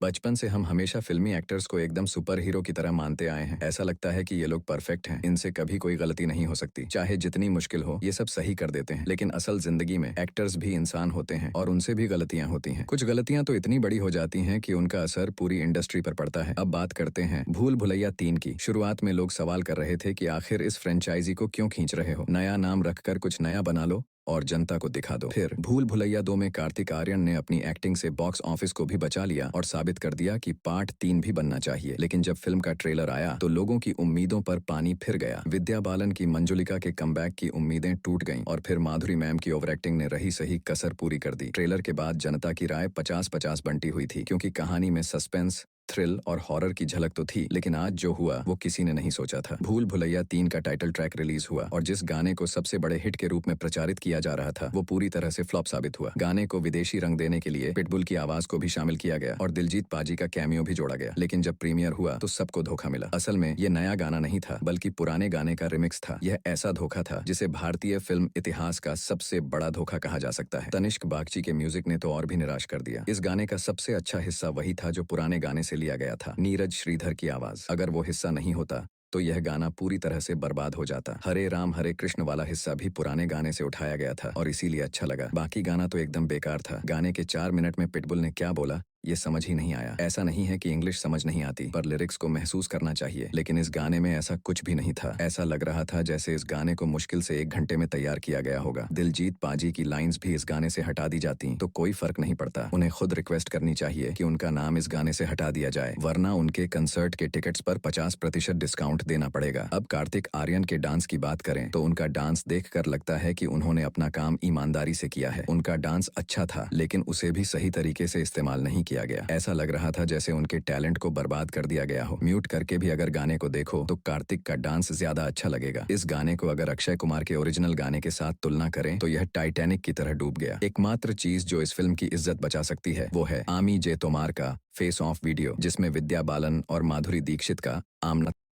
बचपन से हम हमेशा फिल्मी एक्टर्स को एकदम सुपर हीरो की तरह मानते आए हैं। ऐसा लगता है कि ये लोग परफेक्ट हैं, इनसे कभी कोई गलती नहीं हो सकती। चाहे जितनी मुश्किल हो, ये सब सही कर देते हैं। लेकिन असल जिंदगी में एक्टर्स भी इंसान होते हैं और उनसे भी गलतियां होती हैं। कुछ गलतियां तो इतनी बड़ी हो जाती हैं कि उनका असर पूरी इंडस्ट्री पर पड़ता है। अब बात करते हैं भूल भुलैया 3 की। शुरुआत में लोग सवाल कर रहे थे कि आखिर इस फ्रेंचाइजी को क्यों खींच रहे हो, नया नाम रखकर कुछ नया बना लो और जनता को दिखा दो। फिर भूल भुलैया 2 में कार्तिक आर्यन ने अपनी एक्टिंग से बॉक्स ऑफिस को भी बचा लिया और साबित कर दिया कि पार्ट 3 भी बनना चाहिए। लेकिन जब फिल्म का ट्रेलर आया तो लोगों की उम्मीदों पर पानी फिर गया। विद्या बालन की मंजुलिका के कमबैक की उम्मीदें टूट गईं और फिर माधुरी मैम की ओवर एक्टिंग ने रही सही कसर पूरी कर दी। ट्रेलर के बाद जनता की राय 50-50 बंटी हुई थी, क्योंकि कहानी में सस्पेंस, थ्रिल और हॉरर की झलक तो थी, लेकिन आज जो हुआ वो किसी ने नहीं सोचा था। भूल भुलैया 3 का टाइटल ट्रैक रिलीज हुआ और जिस गाने को सबसे बड़े हिट के रूप में प्रचारित किया जा रहा था वो पूरी तरह से फ्लॉप साबित हुआ। गाने को विदेशी रंग देने के लिए पिटबुल की आवाज को भी शामिल किया गया और दिलजीत पाजी का कैमियो भी जोड़ा गया। लेकिन जब प्रीमियर हुआ तो सबको धोखा मिला। असल में ये नया गाना नहीं था, बल्कि पुराने गाने का रिमिक्स था। यह ऐसा धोखा था जिसे भारतीय फिल्म इतिहास का सबसे बड़ा धोखा कहा जा सकता है। तनिष्क बागची के म्यूजिक ने तो और भी निराश कर दिया। इस गाने का सबसे अच्छा हिस्सा वही था जो पुराने गाने से लिया गया था, नीरज श्रीधर की आवाज। अगर वो हिस्सा नहीं होता तो यह गाना पूरी तरह से बर्बाद हो जाता। हरे राम हरे कृष्ण वाला हिस्सा भी पुराने गाने से उठाया गया था और इसीलिए अच्छा लगा। बाकी गाना तो एकदम बेकार था। गाने के 4 मिनट में पिटबुल ने क्या बोला ये समझ ही नहीं आया। ऐसा नहीं है कि इंग्लिश समझ नहीं आती, पर लिरिक्स को महसूस करना चाहिए। लेकिन इस गाने में ऐसा कुछ भी नहीं था। ऐसा लग रहा था जैसे इस गाने को मुश्किल से 1 घंटे में तैयार किया गया होगा। दिलजीत पाजी की लाइंस भी इस गाने से हटा दी जाती तो कोई फर्क नहीं पड़ता। उन्हें खुद रिक्वेस्ट करनी चाहिए कि उनका नाम इस गाने से हटा दिया जाए, वरना उनके कंसर्ट के टिकट्स पर 50% डिस्काउंट देना पड़ेगा। अब कार्तिक आर्यन के डांस की बात करें तो उनका डांस देखकर लगता है कि उन्होंने अपना काम ईमानदारी से किया है। उनका डांस अच्छा था, लेकिन उसे भी सही तरीके से इस्तेमाल नहीं किया गया। ऐसा लग रहा था जैसे उनके टैलेंट को बर्बाद कर दिया गया हो। म्यूट करके भी अगर गाने को देखो तो कार्तिक का डांस ज्यादा अच्छा लगेगा। इस गाने को अगर अक्षय कुमार के ओरिजिनल गाने के साथ तुलना करें तो यह टाइटैनिक की तरह डूब गया। एकमात्र चीज जो इस फिल्म की इज्जत बचा सकती है वो है आमी जे तोमार का फेस ऑफ वीडियो, जिसमें विद्या बालन और माधुरी दीक्षित का आमना